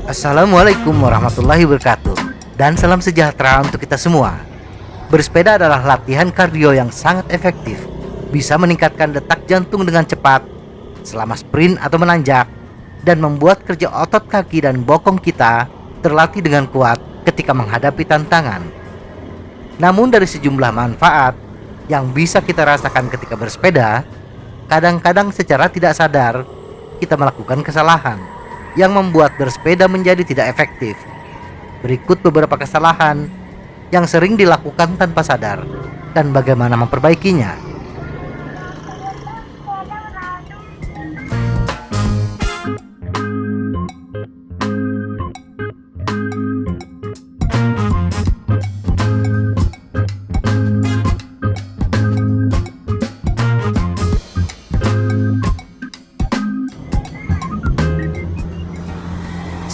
Assalamualaikum warahmatullahi wabarakatuh. Dan salam sejahtera untuk kita semua. Bersepeda adalah latihan kardio yang sangat efektif. Bisa meningkatkan detak jantung dengan cepat selama sprint atau menanjak, dan membuat kerja otot kaki dan bokong kita terlatih dengan kuat ketika menghadapi tantangan. Namun dari sejumlah manfaat yang bisa kita rasakan ketika bersepeda, kadang-kadang secara tidak sadar kita melakukan kesalahan yang membuat bersepeda menjadi tidak efektif. Berikut beberapa kesalahan yang sering dilakukan tanpa sadar dan bagaimana memperbaikinya.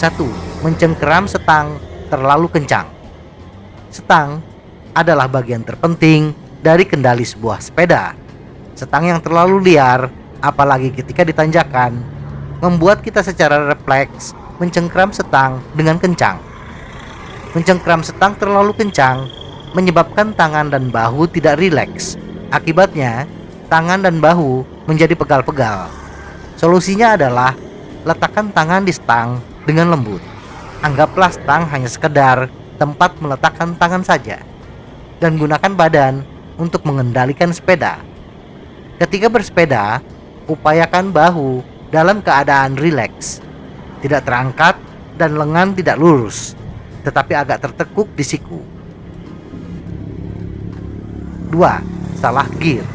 Satu, mencengkeram setang terlalu kencang. Setang adalah bagian terpenting dari kendali sebuah sepeda. Setang yang terlalu liar, apalagi ketika ditanjakan, membuat kita secara refleks mencengkeram setang dengan kencang. Mencengkeram setang terlalu kencang menyebabkan tangan dan bahu tidak rileks. Akibatnya, tangan dan bahu menjadi pegal-pegal. Solusinya adalah letakkan tangan di stang dengan lembut. Anggaplah stang hanya sekedar tempat meletakkan tangan saja, dan gunakan badan untuk mengendalikan sepeda. Ketika bersepeda, upayakan bahu dalam keadaan rileks, tidak terangkat dan lengan tidak lurus, tetapi agak tertekuk di siku. 2. Salah gear.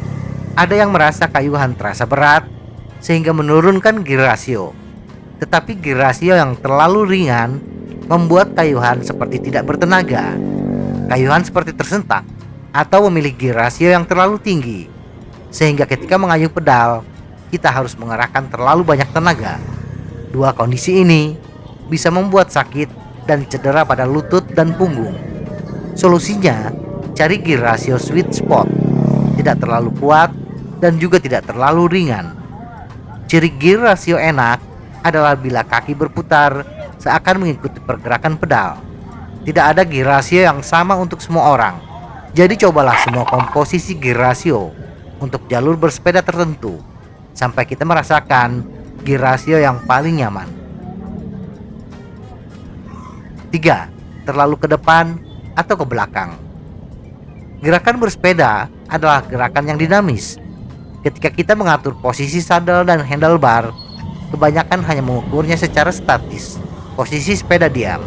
Ada yang merasa kayuhan terasa berat sehingga menurunkan gear rasio. Tetapi gear rasio yang terlalu ringan membuat kayuhan seperti tidak bertenaga. Kayuhan seperti tersentak atau memilih gear rasio yang terlalu tinggi, sehingga ketika mengayuh pedal, kita harus mengerahkan terlalu banyak tenaga. Dua kondisi ini bisa membuat sakit dan cedera pada lutut dan punggung. Solusinya, cari gear rasio sweet spot, tidak terlalu kuat dan juga tidak terlalu ringan. Ciri gear rasio enak adalah bila kaki berputar seakan mengikuti pergerakan pedal. Tidak ada gear rasio yang sama untuk semua orang. Jadi cobalah semua komposisi gear rasio untuk jalur bersepeda tertentu sampai kita merasakan gear rasio yang paling nyaman. 3. Terlalu ke depan atau ke belakang. Gerakan bersepeda adalah gerakan yang dinamis. Ketika kita mengatur posisi sadel dan handlebar, kebanyakan hanya mengukurnya secara statis, posisi sepeda diam.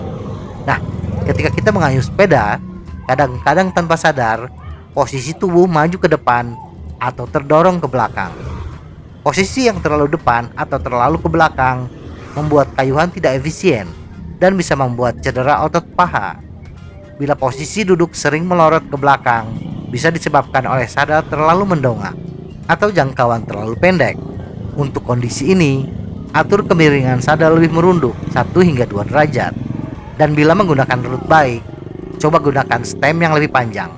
Nah, ketika kita mengayuh sepeda, kadang-kadang tanpa sadar, posisi tubuh maju ke depan atau terdorong ke belakang. Posisi yang terlalu depan atau terlalu ke belakang membuat kayuhan tidak efisien dan bisa membuat cedera otot paha. Bila posisi duduk sering melorot ke belakang, bisa disebabkan oleh sadel terlalu mendongak atau jangkauan terlalu pendek. Untuk kondisi ini, atur kemiringan sadel lebih merunduk 1 hingga 2 derajat. Dan bila menggunakan root bike, coba gunakan stem yang lebih panjang.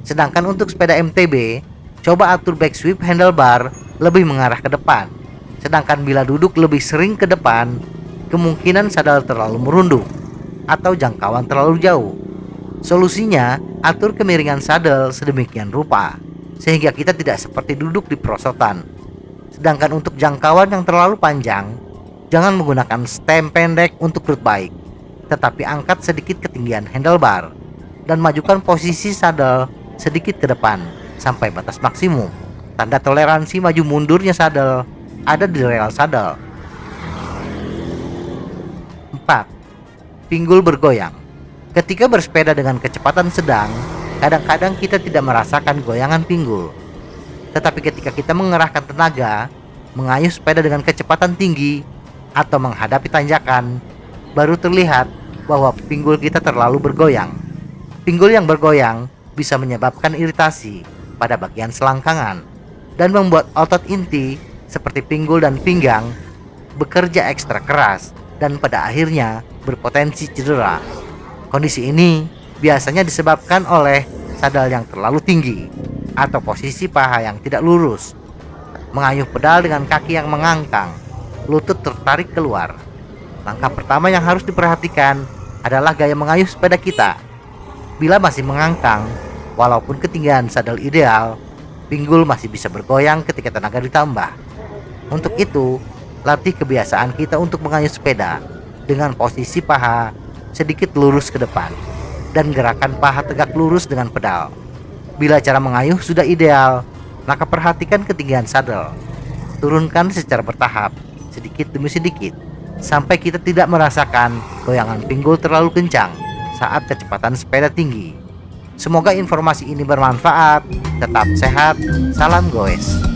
Sedangkan untuk sepeda MTB, coba atur back sweep handlebar lebih mengarah ke depan. Sedangkan bila duduk lebih sering ke depan, kemungkinan sadel terlalu merunduk atau jangkauan terlalu jauh. Solusinya, atur kemiringan sadel sedemikian rupa sehingga kita tidak seperti duduk di perosotan. Sedangkan untuk jangkauan yang terlalu panjang, jangan menggunakan stem pendek untuk road bike, tetapi angkat sedikit ketinggian handlebar dan majukan posisi sadel sedikit ke depan sampai batas maksimum. Tanda toleransi maju mundurnya sadel ada di rel sadel. 4. Pinggul bergoyang. Ketika bersepeda dengan kecepatan sedang, kadang-kadang kita tidak merasakan goyangan pinggul. Tetapi ketika kita mengerahkan tenaga, mengayuh sepeda dengan kecepatan tinggi atau menghadapi tanjakan, baru terlihat bahwa pinggul kita terlalu bergoyang. Pinggul yang bergoyang bisa menyebabkan iritasi pada bagian selangkangan dan membuat otot inti seperti pinggul dan pinggang bekerja ekstra keras dan pada akhirnya berpotensi cedera. Kondisi ini biasanya disebabkan oleh sadel yang terlalu tinggi atau posisi paha yang tidak lurus, mengayuh pedal dengan kaki yang mengangkang, lutut tertarik keluar, Langkah pertama yang harus diperhatikan adalah gaya mengayuh sepeda kita. Bila masih mengangkang, walaupun ketinggian sadel ideal, pinggul masih bisa bergoyang ketika tenaga ditambah. Untuk itu, latih kebiasaan kita untuk mengayuh sepeda dengan posisi paha sedikit lurus ke depan dan gerakan paha tegak lurus dengan pedal. Bila cara mengayuh sudah ideal, maka perhatikan ketinggian sadel. Turunkan secara bertahap, sedikit demi sedikit, sampai kita tidak merasakan goyangan pinggul terlalu kencang saat kecepatan sepeda tinggi. Semoga informasi ini bermanfaat. Tetap sehat, salam goes.